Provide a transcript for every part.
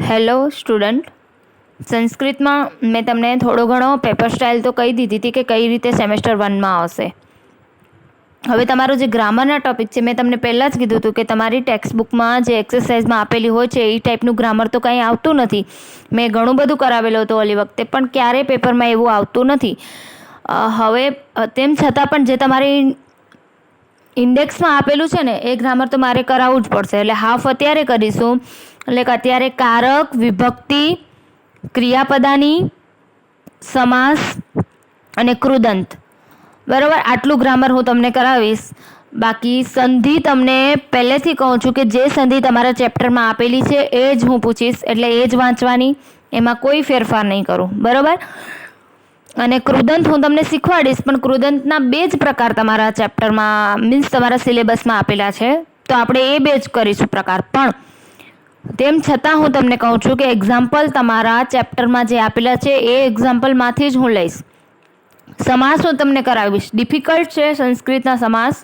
Hello student, સંસ્કૃતમાં મેં તમને થોડો ઘણો પેપર સ્ટાઇલ તો કહી દીધી હતી કે કઈ રીતે સેમેસ્ટર 1માં આવશે. હવે તમારો જે ગ્રામરના ટૉપિક છે મેં તમને પહેલાં જ કીધું હતું કે તમારી ટેક્સ્ટ બુકમાં જે એક્સરસાઇઝમાં આપેલી હોય છે એ ટાઈપનું ગ્રામર તો કંઈ આવતું નથી. મેં ઘણું બધું કરાવેલું હતું ઓલી વખતે, પણ ક્યારેય પેપરમાં એવું આવતું નથી. હવે તેમ છતાં પણ જે તમારી ઇન્ડેક્સમાં આપેલું છે ને એ ગ્રામર તો મારે કરાવવું જ પડશે. એટલે હાફ અત્યારે કરીશું. એટલે કે અત્યારે કારક, વિભક્તિ, ક્રિયાપદાની, સમાસ અને કૃદંત, બરાબર, આટલું ગ્રામર હું તમને કરાવીશ. બાકી સંધિ તમને પહેલેથી કહું છું કે જે સંધિ તમારા ચેપ્ટરમાં આપેલી છે એ જ હું પૂછીશ, એટલે એ જ વાંચવાની, એમાં કોઈ ફેરફાર નહીં કરું, બરાબર. અને કૃદંત હું તમને શીખવાડીશ, પણ કૃદંતના 2 જ પ્રકાર તમારા ચેપ્ટરમાં મીન્સ તમારા સિલેબસમાં આપેલા છે, તો આપણે એ 2 જ કરીશું પ્રકાર. પણ તેમ છતાં હું તમને કહું છું કે એક્ઝામ્પલ તમારા ચેપ્ટરમાં જે આપેલા છે એ એક્ઝામ્પલમાંથી જ હું લઈશ. સમાસ હું તમને કરાવીશ. ડિફિકલ્ટ છે સંસ્કૃતના સમાસ,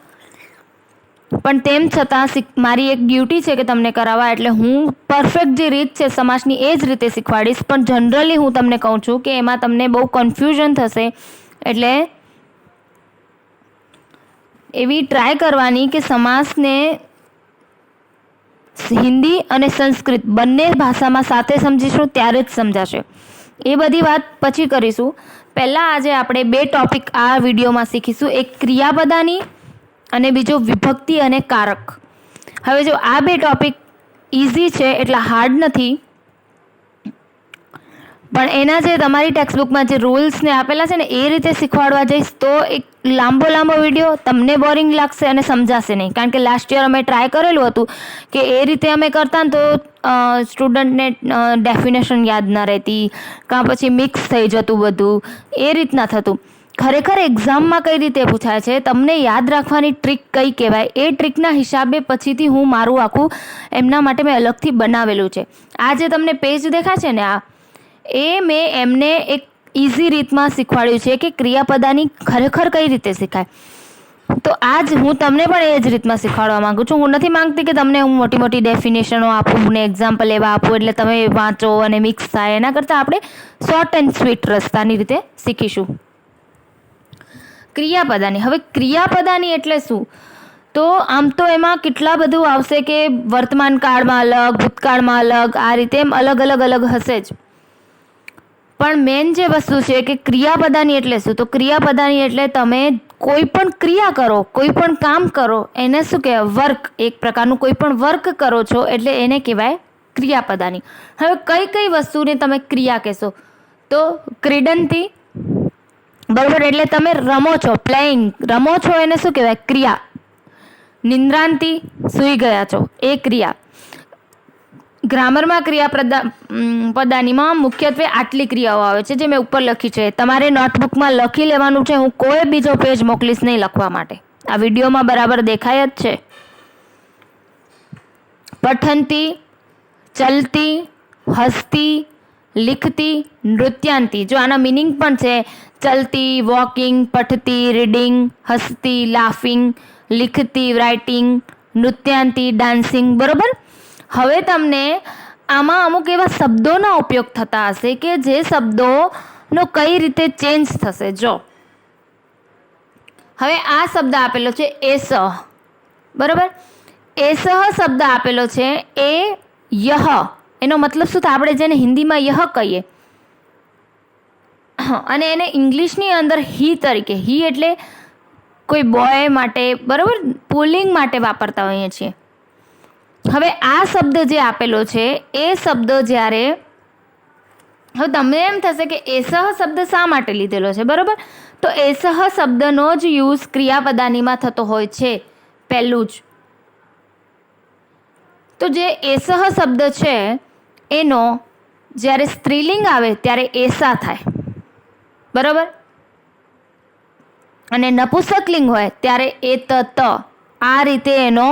પણ તેમ છતાં મારી એક ડ્યુટી છે કે તમને કરાવવા, એટલે હું પરફેક્ટ જે રીત છે સમાસની એ જ રીતે શીખવાડીશ. પણ જનરલી હું તમને કહું છું કે એમાં તમને બહુ કન્ફ્યુઝન થશે, એટલે એવી ટ્રાય કરવાની કે સમાસને હિન્દી અને સંસ્કૃત બંને ભાષામાં સાથે સમજીશું ત્યારે જ સમજાશે. એ બધી વાત પછી કરીશું. પહેલાં આજે આપણે 2 ટોપિક આ વિડીયોમાં શીખીશું. એક ક્રિયાપદાની અને બીજો વિભક્તિ અને કારક. હવે જો આ 2 ટોપિક ઇઝી છે, એટલા હાર્ડ નથી, પણ એના જે તમારી ટેક્સ્ટબુકમાં જે રૂલ્સને આપેલા છે ને એ રીતે શીખવાડવા જઈશ તો એક લાંબો વિડીયો તમને બોરિંગ લાગશે અને સમજાશે નહીં. કારણ કે લાસ્ટ યર અમે ટ્રાય કરેલું હતું કે એ રીતે અમે કરતા ને તો સ્ટુડન્ટને ડેફિનેશન યાદ ના રહેતી, કાં પછી મિક્સ થઈ જતું બધું, એ રીતના થતું. ખરેખર એક્ઝામમાં કઈ રીતે પૂછાય છે, તમને યાદ રાખવાની ટ્રીક કઈ કહેવાય, એ ટ્રીકના હિસાબે પછીથી હું મારું આખું એમના માટે મેં અલગથી બનાવેલું છે. આ જે તમને પેજ દેખાય છે ને, એ મેં એમને એક ઇઝી રીતમાં શીખવાડ્યું છે કે ક્રિયાપદાની ખરેખર કઈ રીતે શીખાય. તો આજ હું તમને પણ એ જ રીતમાં શીખવાડવા માંગુ છું. હું નથી માંગતી કે તમને હું મોટી મોટી ડેફિનેશનો આપું ને એક્ઝામ્પલ એવા આપું એટલે તમે વાંચો અને મિક્સ થાય. એના કરતાં આપણે શોર્ટ એન્ડ સ્વીટ રસ્તાની રીતે શીખીશું. ક્રિયાપદાની. હવે ક્રિયાપદાની એટલે શું? તો આમ તો એમાં કેટલા બધું આવશે કે વર્તમાન કાળમાં અલગ, ભૂતકાળમાં અલગ, આ રીતે એમ અલગ હશે જ. પણ મેન જે વસ્તુ છે કે ક્રિયાપદાની એટલે શું? તો ક્રિયાપદાની એટલે તમે કોઈ પણ ક્રિયા કરો, કોઈ પણ કામ કરો, એને શું કહેવાય? વર્ક. એક પ્રકારનું કોઈ પણ વર્ક કરો છો એટલે એને કહેવાય ક્રિયાપદાની. હવે કઈ વસ્તુને તમે ક્રિયા કહેશો? તો ક્રીડંતી, બરાબર, એટલે તમે રમો છો, પ્લેઇંગ, રમો છો, એને શું કહેવાય? ક્રિયા. નિંદ્રાંતિ, સૂઈ ગયા છો, એ ક્રિયા. ગ્રામરમાં ક્રિયાપદાનીમાં મુખ્યત્વે આટલી ક્રિયાઓ આવે છે જે મેં ઉપર લખી છે. તમારે નોટબુકમાં લખી લેવાનું છે. હું કોઈ બીજો પેજ મોકલીશ નહીં લખવા માટે. આ વિડીયોમાં બરાબર દેખાય જ છે. પઠંતી, ચલતી, હસતી, લિખતી, નૃત્યાંતી. જો આના મિનિંગ પણ છે. ચલતી, વોકિંગ, પઠતી, રીડિંગ, હસતી, લાફિંગ, લિખતી, રાઇટિંગ, નૃત્યાંતી, ડાન્સિંગ, બરાબર. હવે તમને આમાં અમુક એવા શબ્દોના ઉપયોગ થતા હશે કે જે શબ્દોનો કઈ રીતે ચેન્જ થશે. જો હવે આ શબ્દ આપેલો છે એસહ, બરાબર. એસહ શબ્દ આપેલો છે એ યહ, એનો મતલબ શું થાય? આપણે જેને હિન્દીમાં યહ કહીએ અને એને ઇંગ્લિશની અંદર હી તરીકે, હી એટલે કોઈ બોય માટે, બરાબર, પુલિંગ માટે વાપરતા હોઈએ છીએ. હવે આ શબ્દ જે આપેલો છે એ શબ્દ જ્યારે, હવે તમને એમ થશે કે એસહ શબ્દ શા માટે લીધેલો છે, બરાબર. તો એસહ શબ્દનો જ યુઝ ક્રિયાપદાનીમાં થતો હોય છે પહેલું જ. તો જે એસહ શબ્દ છે એનો જ્યારે સ્ત્રીલિંગ આવે ત્યારે એસા થાય, બરાબર, અને નપુંસકલિંગ હોય ત્યારે એત, આ રીતે એનો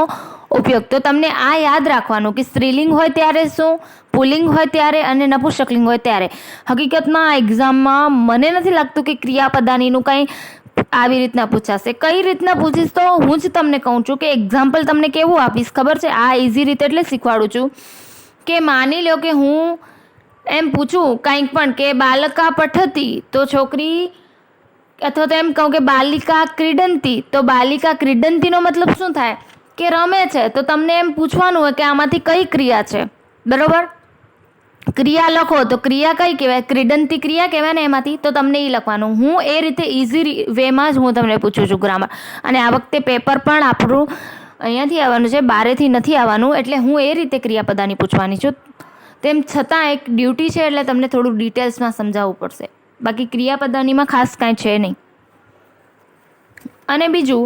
ઉપયોગ. તો તમને આ યાદ રાખવાનું કે સ્ત્રીલિંગ હોય ત્યારે શું, પુલિંગ હોય ત્યારે અને નપુંસકલિંગ હોય ત્યારે. હકીકતમાં આ એક્ઝામમાં મને નથી લાગતું કે ક્રિયાપદાનીનું કંઈ આવી રીતના પૂછાશે. કઈ રીતના પૂછીશ તો હું જ તમને કહું છું કે એક્ઝામ્પલ તમને કેવું આપીશ ખબર છે? આ ઇઝી રીતે એટલે શીખવાડું છું કે માની લો કે હું એમ પૂછું કંઈક પણ કે બાલકા પઠતી, તો છોકરી, અથવા તો એમ કહું કે બાલિકા ક્રીડંતી, તો બાલિકા ક્રીડંતીનો મતલબ શું થાય કે રમે છે. તો તમને એમ પૂછવાનું હોય કે આમાંથી કઈ ક્રિયા છે, બરોબર. ક્રિયા લખો તો ક્રિયા કઈ કહેવાય, ક્રીડંતી ક્રિયા કહેવાય ને એમાંથી, તો તમને એ લખવાનું. હું એ રીતે ઇઝી વેમાં જ હું તમને પૂછું છું ગ્રામર. અને આ વખતે પેપર પણ આપણું અહીંયાથી આવવાનું છે, બારેથી નથી આવવાનું, એટલે હું એ રીતે ક્રિયાપદાની પૂછવાની છું. તેમ છતાં એક ડ્યુટી છે એટલે તમને થોડું ડિટેલ્સમાં સમજાવવું પડશે. બાકી ક્રિયાપદાનીમાં ખાસ કાંઈ છે નહીં. અને બીજું,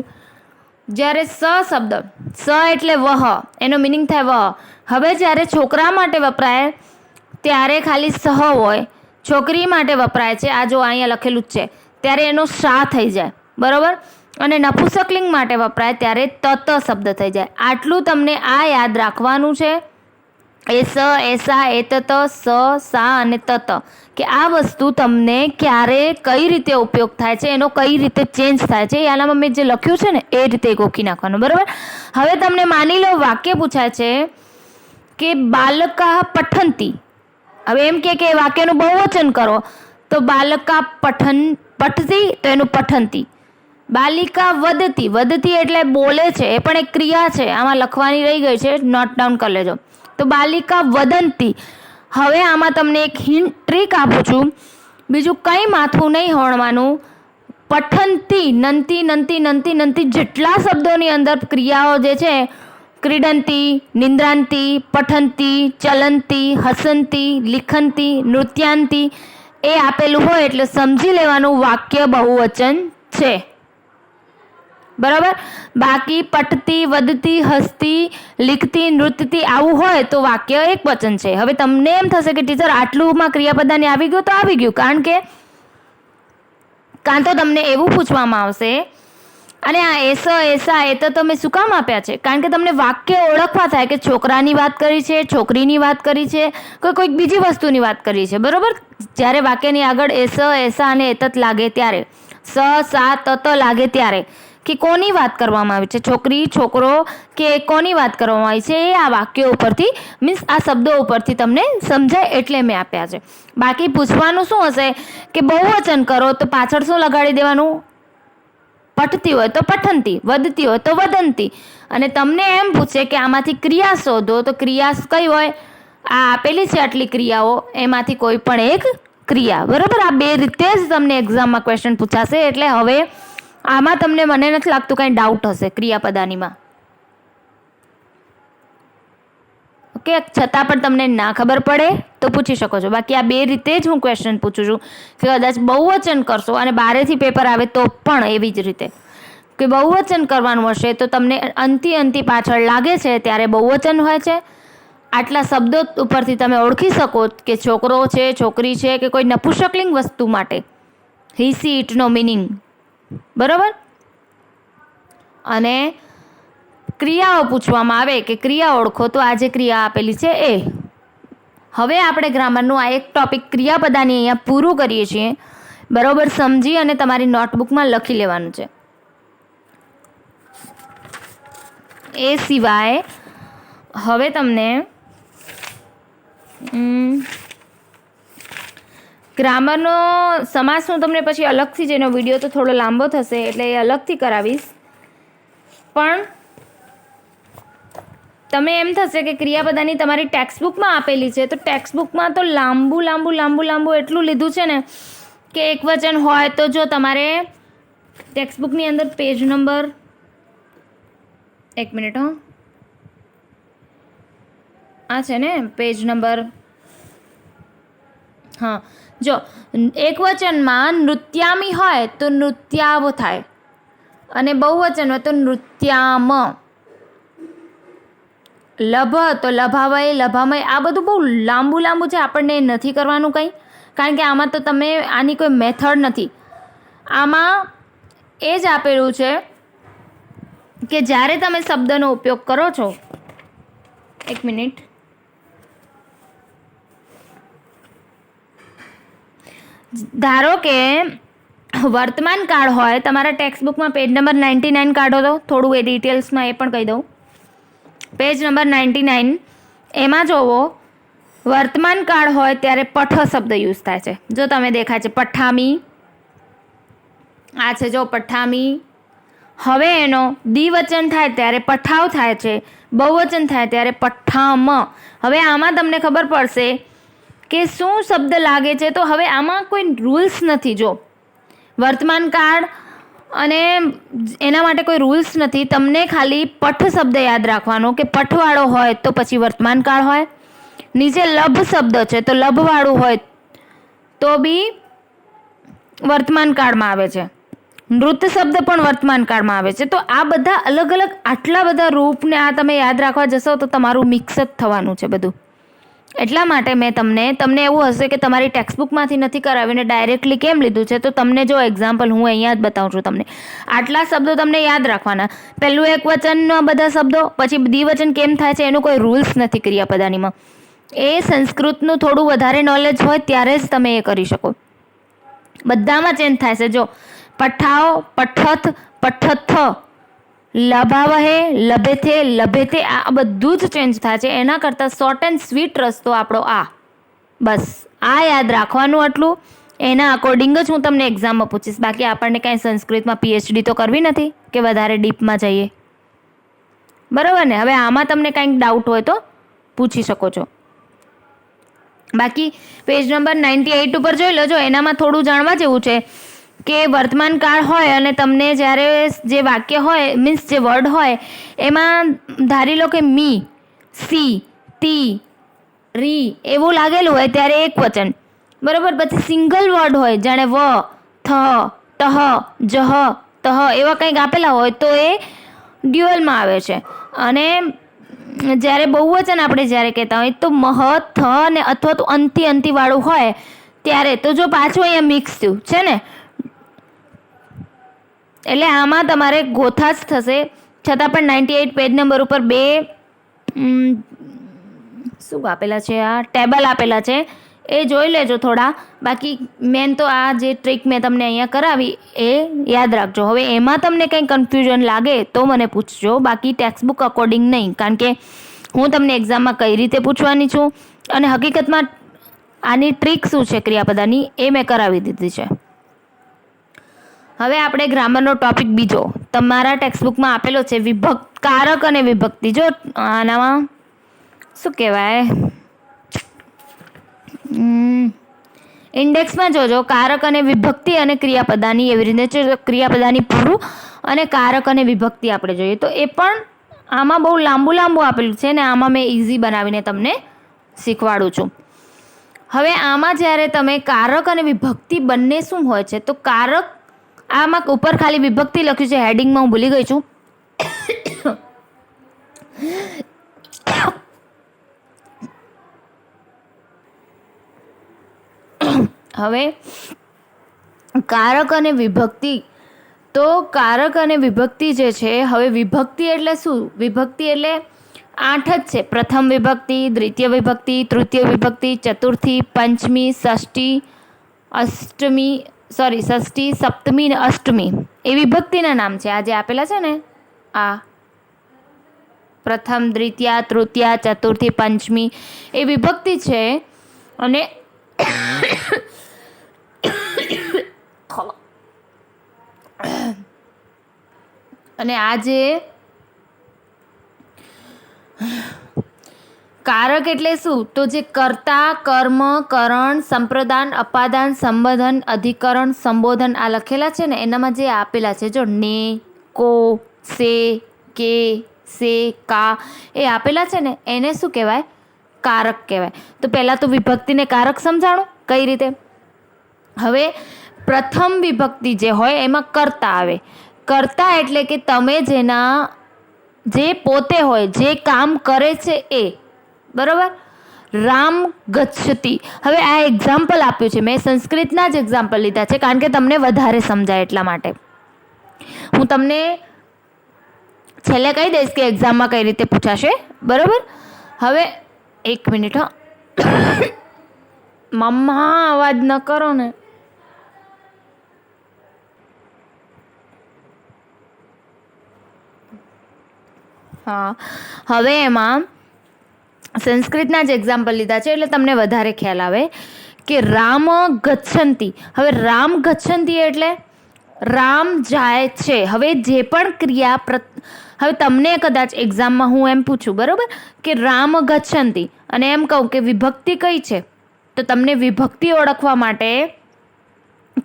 જ્યારે સ શબ્દ, સ એટલે વહ, એનો મિનિંગ થાય વહ. હવે જ્યારે છોકરા માટે વપરાય ત્યારે ખાલી સહ હોય, છોકરી માટે વપરાય છે, આ જો અહીંયા લખેલું જ છે, ત્યારે એનો શા થઈ જાય, બરાબર. અને નપુંસકલિંગ માટે વપરાય ત્યારે તત શબ્દ થઈ જાય. આટલું તમને આ યાદ રાખવાનું છે. એસ, એસા, એતત, સ, સા અને તત, કે આ વસ્તુ તમને ક્યારે કઈ રીતે ઉપયોગ થાય છે, એનો કઈ રીતે ચેન્જ થાય છે, આનામાં મેં જે લખ્યું છે ને એ રીતે ગોખી નાખવાનું, બરાબર. હવે તમને માની લો વાક્ય પૂછાય છે કે બાલકા પઠંતી. હવે એમ કે વાક્યનું બહુવચન કરો, તો બાલકા પઠતી, તો એનું પઠંતી. બાલિકા વદતી, વદતી એટલે બોલે છે, એ પણ એક ક્રિયા છે, આમાં લખવાની રહી ગઈ છે, નોટ ડાઉન કરી લેજો. તો બાલિકા વદંતી. હવે આમાં તમને એક ટ્રીક આપું છું, બીજું કંઈ માથું નહીં હોણવાનું. પઠંતી, નંતી, નંતી, નંતી, નંતી, જેટલા શબ્દોની અંદર ક્રિયાઓ જે છે, ક્રીડંતી, નિંદ્રાંતી, પઠંતી, ચલંતી, હસંતી, લિખંતી, નૃત્યાંતી, એ આપેલું હોય એટલે સમજી લેવાનું વાક્ય બહુવચન છે, બરાબર. બાકી પઠતી, વદતી, હસતી, લિખતી, નૃત્યતી આવું હોય તો વાક્ય એક વચન છે. હવે તમને એમ થશે કે ટીચર આટલુંમાં ક્રિયાપદાની આવી ગયું તો આવી ગયું, કાં તો તમને એવું પૂછવામાં આવશે. અને આ એસ, એસા, એ તો તમે શું કામ આપ્યા છે? કારણ કે તમને વાક્ય ઓળખવા થાય કે છોકરાની વાત કરી છે, છોકરીની વાત કરી છે, કોઈક બીજી વસ્તુની વાત કરી છે, બરાબર. જ્યારે વાક્યની આગળ એસ, એસા અને એતત લાગે ત્યારે, સ, સા, તત લાગે ત્યારે, કે કોની વાત કરવામાં આવી છે, છોકરી, છોકરો, કે કોની વાત કરવામાં આવી છે, એ આ વાક્યો ઉપરથી, મીન્સ આ શબ્દો ઉપરથી તમને સમજાય એટલે મેં આપ્યા છે. બાકી પૂછવાનું શું હશે કે બહુવચન કરો તો પાછળ શું લગાડી દેવાનું? પઠતી હોય તો પઠંતી, વદતી હોય તો વદંતી. અને તમને એમ પૂછે કે આમાંથી ક્રિયા શોધો, તો ક્રિયા કઈ હોય? આ આપેલી છે આટલી ક્રિયાઓ, એમાંથી કોઈ પણ એક ક્રિયા, બરાબર. આ બે રીતે જ તમને એક્ઝામમાં ક્વેશ્ચન પૂછાશે. એટલે હવે આમાં તમને મને નથી લાગતું કાંઈ ડાઉટ હશે ક્રિયાપદાનીમાં. ઓકે, છતાં પણ તમને ના ખબર પડે તો પૂછી શકો છો. બાકી આ બે રીતે જ હું ક્વેશ્ચન પૂછું છું કે કદાચ બહુવચન કરશો અને બારેથી પેપર આવે તો પણ એવી જ રીતે કે બહુવચન કરવાનું હશે તો તમને અંતિ પાછળ લાગે છે ત્યારે બહુવચન હોય છે. આટલા શબ્દો ઉપરથી તમે ઓળખી શકો કે છોકરો છે, છોકરી છે, કે કોઈ નપુંસકલિંગ વસ્તુ માટે હી સી ઇટનો મિનિંગ, બરાબર. અને ક્રિયાઓ પૂછવામાં આવે કે ક્રિયા ઓળખો, તો આ જે ક્રિયા આપેલી છે એ. હવે આપણે ગ્રામરનું આ એક ટોપિક ક્રિયાપદાની અહીંયા પૂરું કરીએ છીએ, બરાબર. સમજી અને તમારી નોટબુકમાં લખી લેવાનું છે. એ સિવાય હવે તમને ગ્રામરનો સમાસ હું તમને પછી અલગથી જ, એનો વિડીયો તો થોડો લાંબો થશે એટલે એ અલગથી કરાવીશ. પણ તમે એમ થશે કે ક્રિયાપદાની તમારી ટેક્સ્ટબુકમાં આપેલી છે, તો ટેક્સ્ટબુકમાં તો લાંબુ એટલું લીધું છે ને કે એક વચન હોય તો જો તમારે ટેક્સ્ટબુકની અંદર પેજ નંબર, એક મિનિટ, આ છે ને પેજ નંબર, હા, જો એક વચનમાં નૃત્યામી હોય તો નૃત્યાવ થાય, અને બહુવચન હોય તો નૃત્યામ, લભ તો લભાવય, લભામય. આ બધું બહુ લાંબુ છે, આપણને નથી કરવાનું કંઈ, કારણ કે આમાં તો તમે આની કોઈ મેથડ નથી. આમાં એ જ આપેલું છે કે જ્યારે તમે શબ્દનો ઉપયોગ કરો છો, એક મિનિટ, ધારો કે વર્તમાન કાળ હોય, તમારા ટેક્સ્ટબુકમાં પેજ નંબર 99 કાઢો તો થોડું એ ડિટેલ્સમાં એ પણ કહી દઉં. પેજ નંબર 99 એમાં જોવો વર્તમાન કાળ હોય ત્યારે પઠ શબ્દ યુઝ થાય છે. જો તમે દેખાય છે પઠામી, આ છે જો પઠામી. હવે એનો દ્વિવચન થાય ત્યારે પઠાવ થાય છે, બહુવચન થાય ત્યારે પઠ્ઠામ. હવે આમાં તમને ખબર પડશે કે શું શબ્દ લાગે છે. તો હવે આમાં કોઈ રૂલ્સ નથી. જો વર્તમાન કાળ અને એના માટે કોઈ રૂલ્સ નથી. તમને ખાલી પઠ શબ્દ યાદ રાખવાનો કે પઠવાળો હોય તો પછી વર્તમાન કાળ હોય, નીચે લભ શબ્દ છે તો લભવાળું હોય તો બી વર્તમાન કાળમાં આવે છે. નૃત્ય શબ્દ પણ વર્તમાન કાળમાં આવે છે. તો આ બધા અલગ અલગ આટલા બધા રૂપને આ તમે યાદ રાખવા જશો તો તમારું મિક્સ જ થવાનું છે બધું. એટલા માટે મેં તમને એવું હશે કે તમારી ટેક્સ્ટબુકમાંથી નથી કરાવીને ડાયરેક્ટલી કેમ લીધું છે. તો તમને જો એક્ઝામ્પલ હું અહીંયા જ બતાવું છું. તમને આટલા શબ્દો તમને યાદ રાખવાના. પહેલું એક વચનના બધા શબ્દો, પછી દ્વિવચન કેમ થાય છે એનું કોઈ રૂલ્સ નથી ક્રિયાપદાનીમાં. એ સંસ્કૃતનું થોડું વધારે નોલેજ હોય ત્યારે જ તમે એ કરી શકો. બધામાં ચેન્જ થાય છે. જો પઠાઓ, પઠથ, પઠથ, લભાવહે, લભેથે, લભેથે, આ બધું જ ચેન્જ થાય છે. એના કરતાં શોર્ટ એન્ડ સ્વીટ રસ્તો આપણો આ. બસ આ યાદ રાખવાનું આટલું. એના અકોર્ડિંગ જ હું તમને એક્ઝામમાં પૂછીશ. બાકી આપણને કાંઈ સંસ્કૃતમાં પીએચડી તો કરવી નથી કે વધારે ડીપમાં જઈએ. બરાબર ને? હવે આમાં તમને કાંઈક ડાઉટ હોય તો પૂછી શકો છો. બાકી પેજ નંબર 98 ઉપર જોઈ લો. જો એનામાં થોડું જાણવા જેવું છે કે વર્તમાન કાળ હોય અને તમને જ્યારે જે વાક્ય હોય મીન્સ જે વર્ડ હોય એમાં ધારી લો કે મી, સી, તી, રી એવું લાગેલું હોય ત્યારે એક વચન. બરાબર? પછી સિંગલ વર્ડ હોય જાણે વ, થ, તહ, જહ, તહ એવા કંઈક આપેલા હોય તો એ ડ્યુઅલમાં આવે છે. અને જ્યારે બહુવચન આપણે જ્યારે કહેતા હોય તો મહ, થ ને અથવા તો અંતિવાળું હોય ત્યારે તો જો પાછું અહીંયા મિક્સ થયું છે ને, એટલે આમાં તમારે ગોથા જ થશે. છતાં પણ 98 પેજ નંબર ઉપર બે શું આપેલા છે, આ ટેબલ આપેલા છે એ જોઈ લેજો થોડા. બાકી મેન તો આ જે ટ્રીક મેં તમને અહીંયા કરાવી એ યાદ રાખજો. હવે એમાં તમને કંઈ કન્ફ્યુઝન લાગે તો મને પૂછજો, બાકી ટેક્સ્ટબુક અકોર્ડિંગ નહીં. કારણ કે હું તમને એક્ઝામમાં કઈ રીતે પૂછવાની છું અને હકીકતમાં આની ટ્રીક શું છે ક્રિયાપદાની એ મેં કરાવી દીધી છે. હવે આપણે ગ્રામરનો ટોપિક બીજો તમારા ટેક્સ્ટબુકમાં આપેલો છે કારક અને વિભક્તિ. જો આનામાં શું કહેવાય, ઇન્ડેક્સમાં જોજો કારક અને વિભક્તિ અને ક્રિયાપદાની એવી રીતે ક્રિયાપદાની પૂરું અને કારક અને વિભક્તિ આપણે જોઈએ તો એ પણ આમાં બહુ લાંબુ આપેલું છે ને આમાં મેં ઇઝી બનાવીને તમને શીખવાડું છું. હવે આમાં જ્યારે તમે કારક અને વિભક્તિ બંને શું હોય છે તો કારક આમાં ઉપર ખાલી વિભક્તિ લખ્યું છે હેડિંગમાં, હું ભૂલી ગઈ છું. હવે કારક અને વિભક્તિ, તો કારક અને વિભક્તિ જે છે, હવે વિભક્તિ એટલે શું? વિભક્તિ એટલે 8 જ છે. પ્રથમ વિભક્તિ, દ્વિતીય વિભક્તિ, તૃતીય વિભક્તિ, ચતુર્થી, પંચમી, ષષ્ઠી, સપ્તમી ને અષ્ટમી એ વિભક્તિના નામ છે. આ જે આપેલા છે ને આ પ્રથમ, દ્વિતીય, તૃતીય, ચતુર્થી, પંચમી એ વિભક્તિ છે. અને અને આ જે કારક એટલે શું તો જે કર્તા, કર્મ, કરણ, સંપ્રદાન, અપાદાન, સંબોધન, અધિકરણ, સંબોધન આ લખેલા છે ને એનામાં જે આપેલા છે જો ને, કો, સે, કે, સે, કા એ આપેલા છે ને એને શું કહેવાય? કારક કહેવાય. તો પહેલાં તો વિભક્તિને કારક સમજાણું કઈ રીતે. હવે પ્રથમ વિભક્તિ જે હોય એમાં કર્તા આવે. કર્તા એટલે કે તમે જે પોતે હોય, જે કામ કરે છે એ. બરાબર? રામ ગચ્છતિ. હવે આ એક્ઝામ્પલ આપ્યું છે મેં, સંસ્કૃતના જ એક્ઝામ્પલ લીધા છે કારણ કે તમને વધારે સમજાય એટલા માટે. હું તમને છેલ્લે કહી દઈશ કે એક્ઝામમાં કઈ રીતે પૂછાશે. બરાબર? હવે એક મિનિટ, મમ્મા અવાજ ન કરો ને. હા, હવે એમાં સંસ્કૃતના જ એક્ઝામ્પલ લીધા છે એટલે તમને વધારે ખ્યાલ આવે કે રામ ગચ્છન્તિ. હવે રામ ગચ્છન્તિ એટલે રામ જાય છે. હવે જે પણ ક્રિયા હવે તમને કદાચ એક્ઝામમાં હું એમ પૂછું, બરાબર, કે રામ ગચ્છન્તિ અને એમ કહું કે વિભક્તિ કઈ છે, તો તમને વિભક્તિ ઓળખવા માટે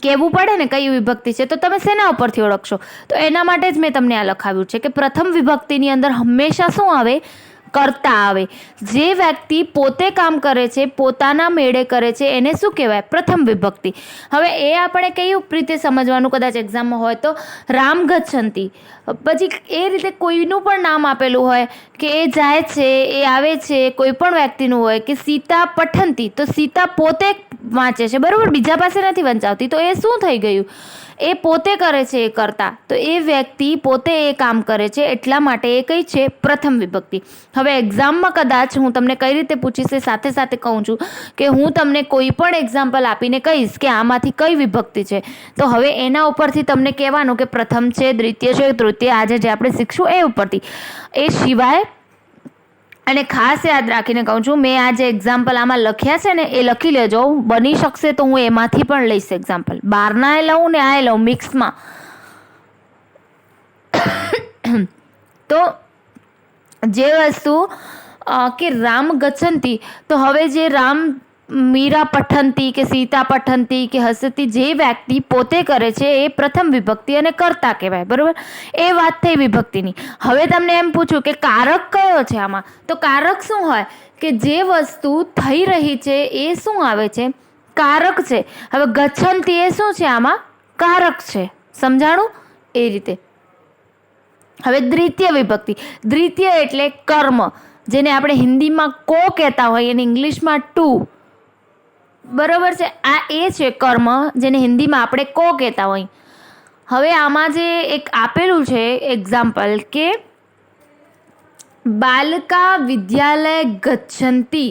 કહેવું પડે ને કઈ વિભક્તિ છે, તો તમે શેના ઉપરથી ઓળખશો? તો એના માટે જ મેં તમને આ લખાવ્યું છે કે પ્રથમ વિભક્તિની અંદર હંમેશા શું આવે? કર્તા આવે. જે વ્યક્તિ પોતે કામ કરે છે, પોતાના મેળે કરે છે, એને શું કહેવાય? પ્રથમ વિભક્તિ. હવે એ આપણે કઈ રીતે સમજવાનું કદાચ એક્ઝામમાં હોય તો રામ ગચ્છન્તિ, પછી એ રીતે કોઈનું પણ નામ આપેલું હોય કે એ જાય છે, એ આવે છે, કોઈ પણ વ્યક્તિનું હોય કે સીતા પઠંતી, તો સીતા પોતે વાંચે છે, બરાબર, બીજા પાસે નથી વંચાવતી, તો એ શું થઈ ગયું? એ પોતે કરે છે એ કરતા, તો એ વ્યક્તિ પોતે એ કામ કરે છે એટલા માટે એ કઈ છે? પ્રથમ વિભક્તિ. હવે એક્ઝામમાં કદાચ હું તમને કઈ રીતે પૂછીશ એ સાથે સાથે કહું છું કે હું તમને કોઈ પણ એક્ઝામ્પલ આપીને કહીશ કે આમાંથી કઈ વિભક્તિ છે, તો હવે એના ઉપરથી તમને કહેવાનું કે પ્રથમ છે, દ્વિતીય છે, તૃતીય, આજે જે આપણે શીખશું એ ઉપરથી. એ સિવાય અને ખાસ યાદ રાખીને કહું છું, મેં આ જે એક્ઝામ્પલ આમાં લખ્યા છે ને એ લખી લેજો. બની શકશે તો હું એમાંથી પણ લઈશ એક્ઝામ્પલ, બહારના એ લઉં ને આ લઉં મિક્સમાં. તો જે વસ્તુ કે રામ ગચ્છન્તિ, તો હવે જે રામ મીરા પઠંતી કે સીતા પઠંતી કે હસતી, જે વ્યક્તિ પોતે કરે છે એ પ્રથમ વિભક્તિ અને કર્તા કહેવાય, બરાબર. એ વાત થઈ વિભક્તિની. હવે તમને એમ પૂછું કે કારક કયો છે આમાં, તો કારક શું હોય કે જે વસ્તુ થઈ રહી છે એ શું આવે છે? કારક છે. હવે ગચ્છન્તિ એ શું છે? આમાં કારક છે. સમજાણું? એ રીતે. હવે દ્વિતીય વિભક્તિ. દ્વિતીય એટલે કર્મ, જેને આપણે હિન્દીમાં કો કહેતા હોય એને ઇંગ્લિશમાં ટુ, બરાબર છે. આ એ છે કર્મ જેને હિન્દીમાં આપણે કો કહેતા હોય. હવે આમાં જે એક આપેલું છે એક્ઝામ્પલ કે બાલકા વિદ્યાલય ગચ્છન્તિ,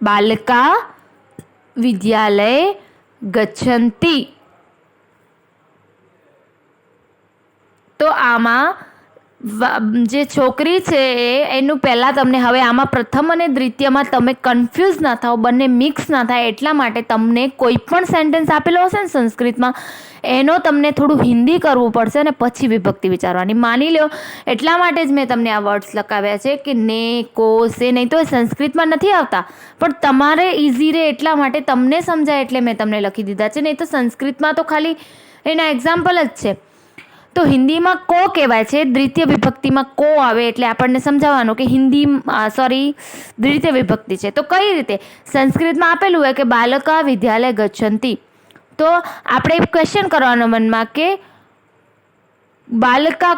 બાલકા વિદ્યાલય ગચ્છન્તિ, તો આમાં જે છોકરી છે એનું પહેલાં તમને, હવે આમાં પ્રથમ અને દ્વિતીયમાં તમે કન્ફ્યુઝ ના થાઓ, બંને મિક્સ ના થાય એટલા માટે તમને કોઈ પણ સેન્ટેન્સ આપેલો હશે ને સંસ્કૃતમાં એનો તમને થોડું હિન્દી કરવું પડશે અને પછી વિભક્તિ વિચારવાની. માની લો એટલા માટે જ મેં તમને આ વર્ડ્સ લખાવ્યા છે કે ને, કો, સે, નહીં તો એ સંસ્કૃતમાં નથી આવતા, પણ તમારે ઇઝી રહે એટલા માટે તમને સમજાય એટલે મેં તમને લખી દીધા છે. નહીં તો સંસ્કૃતમાં તો ખાલી એના એક્ઝામ્પલ જ છે. તો હિન્દીમાં કો કહેવાય છે, દ્વિતીય વિભક્તિમાં કો આવે એટલે આપણને સમજાવવાનું કે દ્વિતીય વિભક્તિ છે. તો કઈ રીતે? સંસ્કૃતમાં આપેલું હોય કે બાલકા વિદ્યાલય ગચ્છન્તિ, તો આપણે ક્વેશ્ચન કરવાનો મનમાં કે બાલકા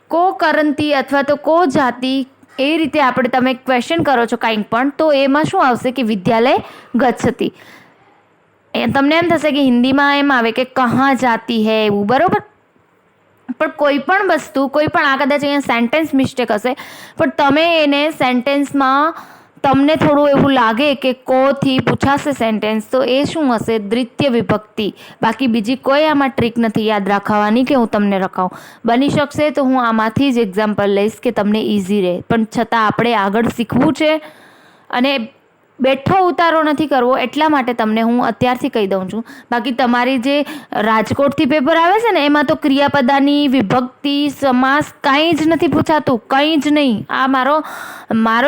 કો કરંતી અથવા તો કો જાતિ, એ રીતે આપણે તમે ક્વેશ્ચન કરો છો કાંઈક પણ, તો એમાં શું આવશે કે વિદ્યાલય ગચ્છતિ. તમને એમ થશે કે હિન્દીમાં એમ આવે કે કહા જાતી હૈ એવું, બરાબર. પણ કોઈ પણ વસ્તુ, કોઈ પણ, આ કદાચ અહીંયા સેન્ટેન્સ મિસ્ટેક હશે, પણ તમે એને સેન્ટેન્સમાં તમને થોડું એવું લાગે કે કોથી પૂછાશે સેન્ટેન્સ, તો એ શું હશે? દ્વિતીય વિભક્તિ. બાકી બીજી કોઈ આમાં ટ્રીક નથી યાદ રાખવાની કે હું તમને રખાવું. બની શકશે તો હું આમાંથી જ એક્ઝામ્પલ લઈશ કે તમને ઇઝી રહે, પણ છતાં આપણે આગળ શીખવું છે અને બેઠો ઉતારો નથી કરવો એટલા માટે તમને હું અત્યારથી કહી દઉં છું. બાકી તમારી જે રાજકોટથી પેપર આવે છે ને એમાં તો ક્રિયાપદાની, વિભક્તિ, સમાસ કાંઈ જ નથી પૂછાતું, કંઈ જ નહીં. આ મારો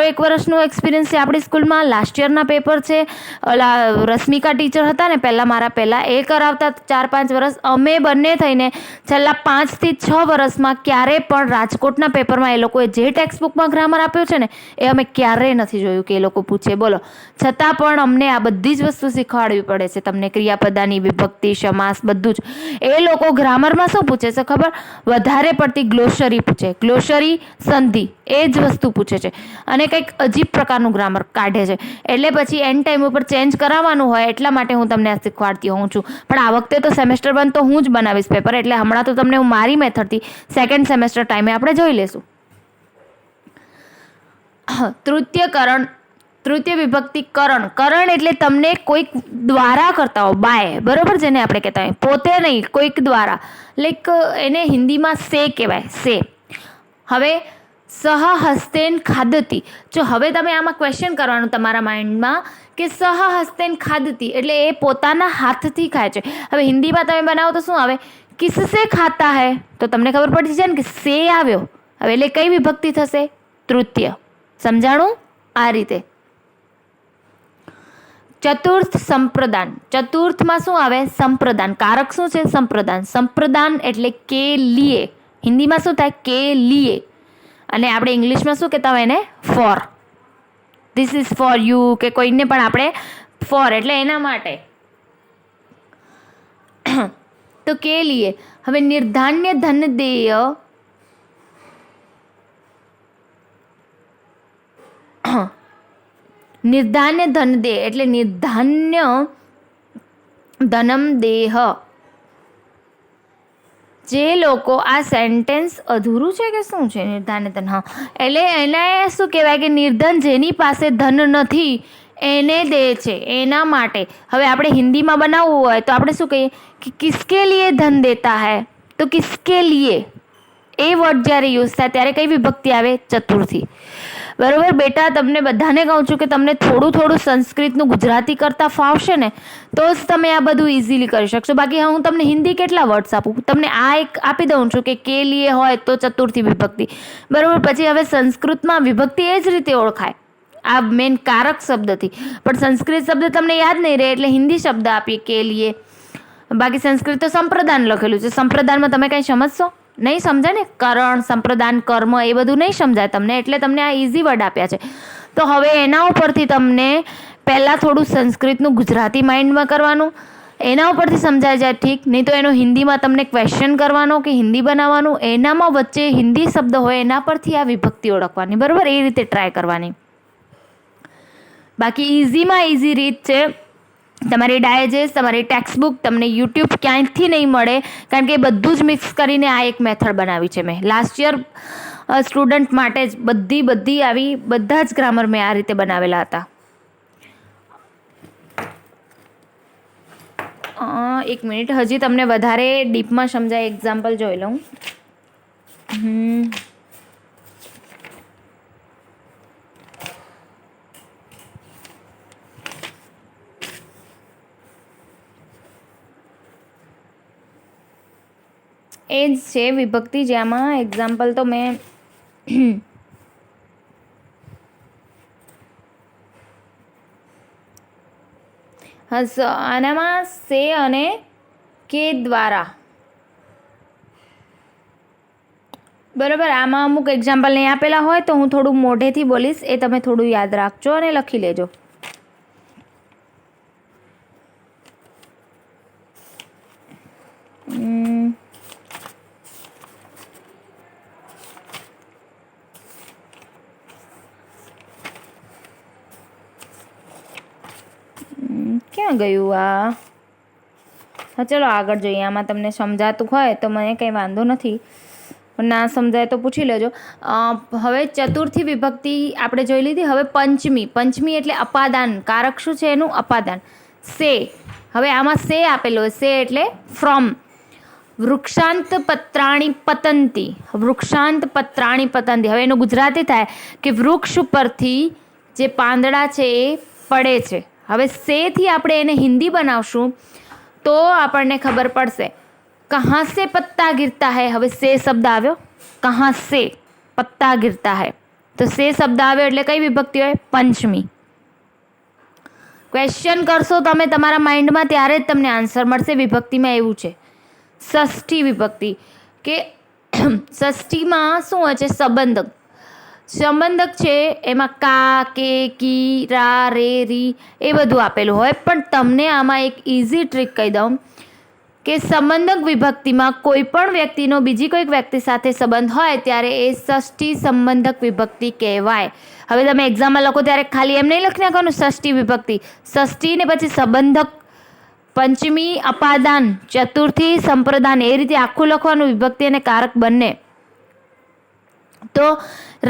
1 વર્ષનો એક્સપિરિયન્સ છે આપણી સ્કૂલમાં. લાસ્ટ યરના પેપર છે. ઓલા રશ્મિકા ટીચર હતા ને પહેલાં એ કરાવતા 4-5 વર્ષ. અમે બંને થઈને છેલ્લા 5 થી 6 વર્ષમાં ક્યારેય પણ રાજકોટના પેપરમાં એ લોકોએ જે ટેક્સ્ટબુકમાં ગ્રામર આપ્યું છે ને એ અમે ક્યારેય નથી જોયું કે એ લોકો પૂછે. બોલો, છતાં પણ અમને આ બધી જ વસ્તુ શીખવાડવી પડે છે તમને, ક્રિયાપદાની, વિભક્તિ, સમાસ, બધું જ. એ લોકો ગ્રામરમાં શું પૂછે છે ખબર? વધારે પડતી ગ્લોસરી પૂછે, ગ્લોસરી, સંધિ, એ જ વસ્તુ પૂછે છે અને કંઈક અજીબ પ્રકારનું ગ્રામર કાઢે છે. એટલે પછી એન્ડ ટાઈમ ઉપર ચેન્જ કરાવવાનું હોય એટલા માટે હું તમને આ શીખવાડતી હોઉં છું. પણ આ વખતે તો સેમેસ્ટર 1 તો હું જ બનાવીશ પેપર, એટલે હમણાં તો તમને હું મારી મેથડથી સેકન્ડ સેમેસ્ટર ટાઈમે આપણે જોઈ લેશું. તૃતીય વિભક્તિ કરણ. કરણ એટલે તમને કોઈક દ્વારા કરતા હો, બાય, બરોબર, જેને આપણે કહેતા હોય, પોતે નહીં, કોઈક દ્વારા. લાઈક એને હિન્દીમાં સે કહેવાય, સે. હવે સહહસ્તેન ખાદતી, જો હવે તમે આમાં ક્વેશ્ચન કરવાનું તમારા માઇન્ડમાં કે સહહસ્તેન ખાદતી એટલે એ પોતાના હાથથી ખાય છે. હવે હિન્દીમાં તમે બનાવો તો શું આવે? કિસસે ખાતા હૈ, તો તમને ખબર પડી જાય ને કે સે આવ્યો. હવે એટલે કઈ વિભક્તિ થશે? તૃતીય. સમજાણું? આ રીતે. ચતુર્થ સંપ્રદાન, ચતુર્થમાં શું આવે? સંપ્રદાન. કારક શું છે? સંપ્રદાન. સંપ્રદાન એટલે કે લીએ. હિન્દીમાં શું થાય? કે લીએ. અને આપણે ઇંગ્લિશમાં શું કહેતા હોય એને? Four. This is for you, કે કોઈને પણ આપણે ફોર એટલે એના માટે. તો કે લીએ. હવે નિર્ધાન્ય ધન દેય, નિર્ધાન્ય ધન દે એટલે નિર્ધાન્ય ધનમ દેહ. જે લોકો આ સેન્ટેન્સ અધૂરું છે કે શું છે? નિર્ધાન્ય ધન, હા, એટલે એને શું કહેવાય કે નિર્ધન જેની પાસે ધન નથી એને દે છે, એના માટે. હવે આપણે હિન્દીમાં બનાવવું હોય તો આપણે શું કહીએ કે કિસકે લીએ ધન દેતા હૈ, તો કિસકે લીએ એ વર્ડ જ્યારે યુઝ થાય ત્યારે કઈ વિભક્તિ આવે? ચતુર્થી. બરોબર બેટા, તમને બધાને કહું છું કે તમને થોડું સંસ્કૃતનું ગુજરાતી કરતાં ફાવશે ને તો જ તમે આ બધું ઇઝીલી કરી શકશો. બાકી હું તમને હિન્દી કેટલા વર્ડ્સ આપું? તમને આ એક આપી દઉં છું કે લીએ હોય તો ચતુર્થી વિભક્તિ. બરોબર. પછી હવે સંસ્કૃતમાં વિભક્તિ એ જ રીતે ઓળખાય, આ મેન કારક શબ્દથી. પણ સંસ્કૃત શબ્દ તમને યાદ નહીં રહે એટલે હિન્દી શબ્દ આપીએ કે લીએ. બાકી સંસ્કૃત તો સંપ્રદાન લખેલું છે. સંપ્રદાનમાં તમે કંઈ સમજશો? નહીં સમજાય ને. કરણ, સંપ્રદાન, કર્મ એ બધું નહીં સમજાય તમને, એટલે તમને આ ઇઝી વર્ડ આપ્યા છે. તો હવે એના ઉપરથી તમને પહેલાં થોડું સંસ્કૃતનું ગુજરાતી માઇન્ડમાં કરવાનું, એના ઉપરથી સમજાય જાય ઠીક. નહીં તો એનો હિન્દીમાં તમને ક્વેશ્ચન કરવાનો કે હિન્દી બનાવવાનું, એનામાં વચ્ચે હિન્દી શબ્દ હોય એના પરથી આ વિભક્તિ ઓળખવાની. બરાબર, એ રીતે ટ્રાય કરવાની. બાકી ઇઝીમાં ઇઝી રીત છે. તમારી ડાયજેસ્ટ, તમારી ટેક્સ્ટબુક તમને યુટ્યુબ ક્યાંયથી નહીં મળે, કારણ કે એ બધું જ મિક્સ કરીને આ એક મેથડ બનાવી છે મેં. લાસ્ટ યર સ્ટુડન્ટ માટે જ બધી આવી બધા જ ગ્રામર મેં આ રીતે બનાવેલા હતા. એક મિનિટ, હજી તમને વધારે ડીપમાં સમજાય એક્ઝામ્પલ જોઈ લઉં. એ જ છે વિભક્તિ, જેમાં એક્ઝામ્પલ તો મેં આનામાં સે અને કે દ્વારા. બરાબર, આમાં અમુક એક્ઝામ્પલ નહીં આપેલા હોય તો હું થોડું મોઢેથી બોલીશ, એ તમે થોડું યાદ રાખજો અને લખી લેજો. ક્યાં ગયું આ? હા, ચલો આગળ જોઈએ. આમાં તમને સમજાતું હોય તો મને કંઈ વાંધો નથી, ના સમજાય તો પૂછી લેજો. હવે ચતુર્થી વિભક્તિ આપણે જોઈ લીધી. હવે પંચમી. પંચમી એટલે અપાદાન. કારક શું છે એનું? અપાદાન. સે. હવે આમાં સે આપેલો હોય. સે એટલે ફ્રોમ. વૃક્ષાંત પત્રાણી પતંતી. વૃક્ષાંત પત્રાણી પતંતી. હવે એનું ગુજરાતી થાય કે વૃક્ષ ઉપરથી જે પાંદડા છે એ પડે છે. હવે સેથી આપણે એને હિન્દી બનાવશું તો આપણને ખબર પડશે. કહાં સે પત્તા ગિરતા હૈ. હવે સે શબ્દ આવ્યો. કહાં સે પત્તા ગિરતા હૈ, તો સે શબ્દ આવ્યો એટલે કઈ વિભક્તિ હોય? પંચમી. ક્વેશ્ચન કરશો તમે તમારા માઇન્ડમાં ત્યારે જ તમને આન્સર મળશે. વિભક્તિમાં એવું છે. ષષ્ઠી વિભક્તિ, કે ષષ્ઠીમાં શું હોય છે? સંબંધક. સંબંધક છે એમાં કા, કે, કી, રા, રે, રી એ બધું આપેલું હોય. પણ તમને આમાં એક ઇઝી ટ્રીક કહી દઉં કે સંબંધક વિભક્તિમાં કોઈ પણ વ્યક્તિનો બીજી કોઈક વ્યક્તિ સાથે સંબંધ હોય ત્યારે એ ષષ્ઠી સંબંધક વિભક્તિ કહેવાય. હવે તમે એક્ઝામમાં લખો ત્યારે ખાલી એમ નહીં લખી નાખવાનું ષષ્ઠી વિભક્તિ. ષષ્ઠી ને પછી સંબંધક, પંચમી અપાદાન, ચતુર્થી સંપ્રદાન, એ રીતે આખું લખવાનું, વિભક્તિ અને કારક બંને. તો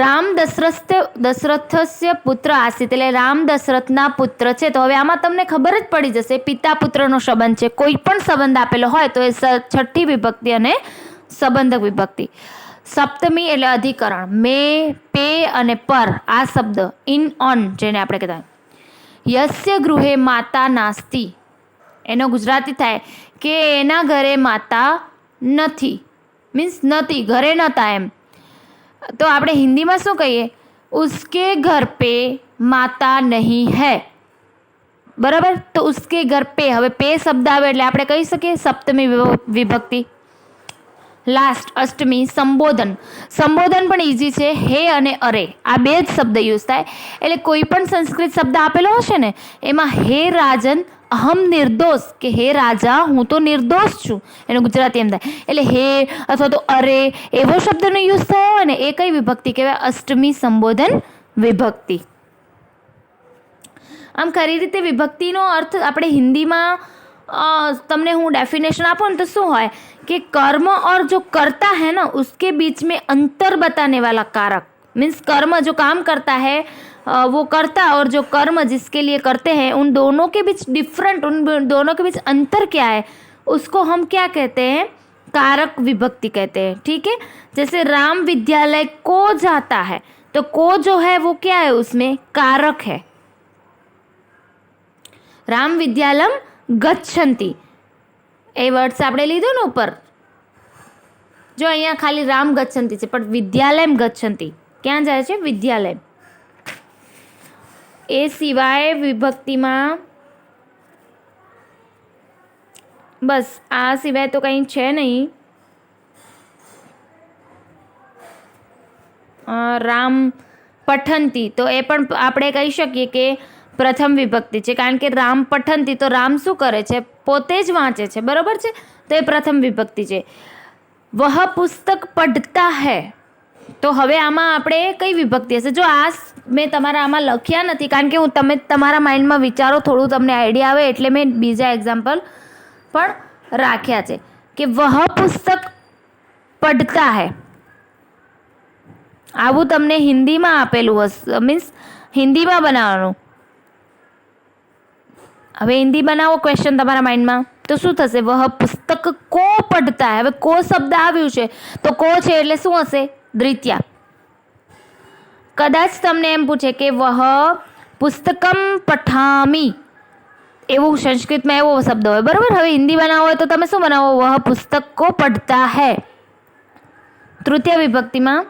રામ દશરથસ્ય પુત્ર આસિત, એટલે રામ દશરથના પુત્ર છે. તો હવે આમાં તમને ખબર જ પડી જશે પિતા પુત્રનો સંબંધ છે. કોઈ પણ સંબંધ આપેલો હોય તો એ છઠ્ઠી વિભક્તિ અને સંબંધક વિભક્તિ. સપ્તમી એટલે અધિકરણ. મે, પે અને પર આ શબ્દ ઇન ઓન જેને આપણે કહેતા. યસ્ય ગૃહે માતા નાસ્તિ એનો ગુજરાતી થાય કે એના ઘરે માતા નથી, મીન્સ નથી, ઘરે નહોતા એમ. તો આપણે હિન્દીમાં શું કહીએ? ઉસકે ઘર પે માતા નહીં હૈ. બરાબર. તો ઉસકે ઘર પે, હવે પે શબ્દ આવે એટલે આપણે કહી શકીએ સપ્તમી વિભક્તિ. લાસ્ટ અષ્ટમી સંબોધન. સંબોધન પણ ઇઝી છે. હે અને અરે આ બે જ શબ્દ યુઝ થાય. એટલે કોઈ પણ સંસ્કૃત શબ્દ આપેલો હશે ને એમાં હે રાજન અહમ નિર્દોષ કે હે રાજા હું તો નિર્દોષ છું એનું ગુજરાતી એમ થાય. એટલે હે અથવા તો અરે એવો શબ્દનો યુઝ થયો હોય ને એ કઈ વિભક્તિ કહેવાય? અષ્ટમી સંબોધન વિભક્તિ. આમ ખરી રીતે વિભક્તિનો અર્થ આપણે હિન્દીમાં તમને હું डेफिनेशन આપું ને તો શું હોય कि कर्म और जो करता है ना उसके बीच में अंतर बताने वाला कारक. मीन्स कर्म जो काम करता है वो करता और जो कर्म जिसके लिए करते हैं उन दोनों के बीच डिफरेंट, उन दोनों के बीच अंतर क्या है उसको हम क्या कहते हैं? कारक विभक्ति कहते हैं. ठीक है. जैसे राम विद्यालय को जाता है तो को जो है वो क्या है? उसमें कारक है. राम विद्यालयम गच्छन्ति એ વર્ડ્સ આપણે લીધો ને ઉપર. જો અહીંયા ખાલી રામ ગચ્છન્તિ છે પણ વિદ્યાલયમ ગચ્છન્તિ ક્યાં જાય છે? વિદ્યાલય. એ સિવાય વિભક્તિમાં બસ આ સિવાય તો કંઈ છે નહીં. રામ પઠંતી તો એ પણ આપણે કહી શકીએ કે પ્રથમ વિભક્તિ છે, કારણ કે રામ પઠંતી તો રામ શું કરે છે? પોતે જ વાંચે છે. બરાબર છે. તો એ પ્રથમ વિભક્તિ છે. વહ પુસ્તક પઢતા હૈ તો હવે આમાં આપણે કઈ વિભક્તિ હશે? જો આ મેં તમારા આમાં લખ્યા નથી કારણ કે હું તમે તમારા માઇન્ડમાં વિચારો, થોડું તમને આઈડિયા આવે એટલે મેં બીજા એક્ઝામ્પલ પણ રાખ્યા છે કે વહ પુસ્તક પઢતા હૈ. આવું તમને હિન્દીમાં આપેલું હશે, મીન્સ હિન્દીમાં બનાવવાનું. હવે હિન્દી બનાવો ક્વેશ્ચન તમારા માઇન્ડમાં તો શું થશે? વહ પુસ્તક કો પઢતા હૈ. હવે કો શબ્દ આવ્યું છે તો કો છે એટલે શું હશે? દ્વિતીયા. કદાચ તમને એમ પૂછે કે વહ પુસ્તકમ પઠામી, એવું સંસ્કૃતમાં એવો શબ્દ હોય. બરાબર. હવે હિન્દી બનાવો હોય તો તમે શું બનાવો? વહ પુસ્તક કો પઢતા હૈ. તૃતીય વિભક્તિમાં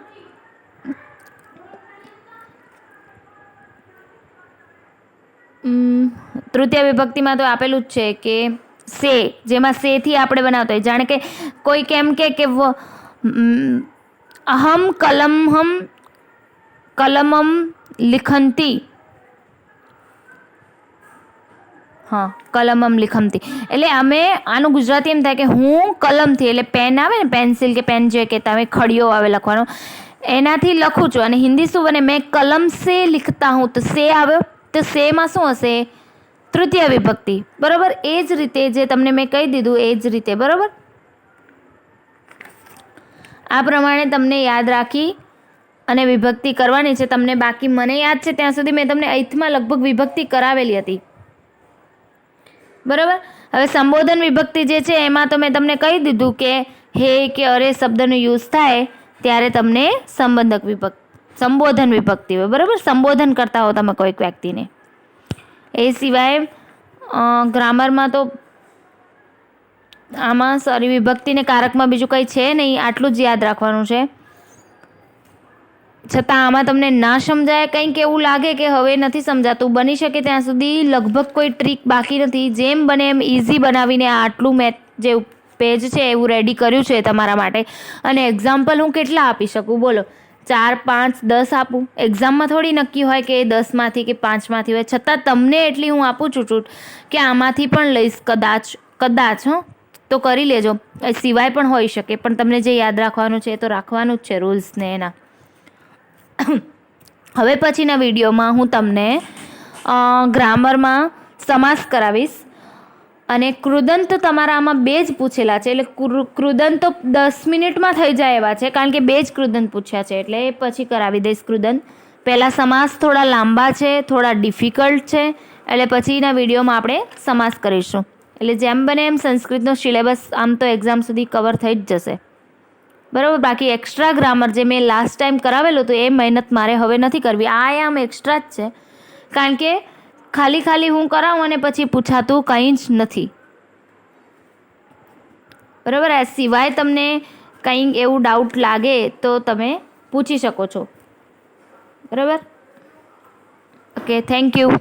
તૃતીય વિભક્તિમાં તો આપેલું જ છે કે સે, જેમાં સે થી આપણે બનાવતા હોય. જાણે કે કોઈ કેમ કે અહમ કલમમ લિખંતી. હા, કલમમ લિખંતી એટલે અમે આનું ગુજરાતી એમ થાય કે હું કલમથી, એટલે પેન આવે ને, પેન્સિલ કે પેન જે કહેતા હોય, ખડીયો આવે લખવાનો, એનાથી લખું છું. અને હિન્દી શું બને? મેં કલમ સે લિખતા હું તો સે આવ્યો. તો સેમાં શું હશે? તૃતીય વિભક્તિ. બરાબર. એ જ રીતે જે તમને મેં કહી દીધું એ જ રીતે. બરાબર. આ પ્રમાણે તમને યાદ રાખી અને વિભક્તિ કરવાની છે તમને. બાકી મને યાદ છે ત્યાં સુધી મેં તમને 8થમાં લગભગ વિભક્તિ કરાવેલી હતી. બરાબર. હવે સંબોધન વિભક્તિ જે છે એમાં તો મેં તમને કહી દીધું કે હે કે અરે શબ્દનો યુઝ થાય ત્યારે તમને સંબોધન વિભક્તિ હોય. બરાબર. સંબોધન કરતા હો તમે કોઈક વ્યક્તિને. એ સિવાય ગ્રામરમાં તો આમાં સોરી વિભક્તિને કારકમાં બીજું કંઈ છે નહીં, આટલું જ યાદ રાખવાનું છે. છતાં આમાં તમને ના સમજાય, કંઈક એવું લાગે કે હવે નથી સમજાતું, બની શકે ત્યાં સુધી લગભગ કોઈ ટ્રીક બાકી નથી. જેમ બને એમ ઇઝી બનાવીને આટલું મેથ જે પેજ છે એવું રેડી કર્યું છે તમારા માટે. અને એક્ઝામ્પલ હું કેટલા આપી શકું બોલો? 4, 5, 10 આપું? એક્ઝામમાં થોડી નક્કી હોય કે 10માંથી કે 5માંથી હોય. છતાં તમને એટલી હું આપું છું છૂટ કે આમાંથી પણ લઈશ કદાચ તો કરી લેજો. એ સિવાય પણ હોઈ શકે, પણ તમને જે યાદ રાખવાનું છે એ તો રાખવાનું જ છે, રૂલ્સને એના. હવે પછીના વિડીયોમાં હું તમને ગ્રામરમાં સમાસ કરાવીશ. અને કૃદંત તમારા આમાં 2 જ પૂછેલા છે, એટલે કૃદંત તો 10 મિનિટમાં થઈ જાય એવા છે, કારણ કે 2 જ કૃદંત પૂછ્યા છે. એટલે એ પછી કરાવી દઈશ કૃદંત. પહેલાં સમાસ થોડા લાંબા છે, થોડા ડિફિકલ્ટ છે, એટલે પછીના વિડીયોમાં આપણે સમાસ કરીશું. એટલે જેમ બને એમ સંસ્કૃતનો સિલેબસ આમ તો એક્ઝામ સુધી કવર થઈ જ જશે. બરાબર. બાકી એક્સ્ટ્રા ગ્રામર જે મેં લાસ્ટ ટાઈમ કરાવેલું હતું એ મહેનત મારે હવે નથી કરવી. આ આમ એક્સ્ટ્રા જ છે, કારણ કે ખાલી હું કરાવું અને પછી પૂછાતું કંઈ જ નથી. બરાબર. આ સિવાય તમને કંઈ એવું ડાઉટ લાગે તો તમે પૂછી શકો છો. બરાબર. Okay, thank you.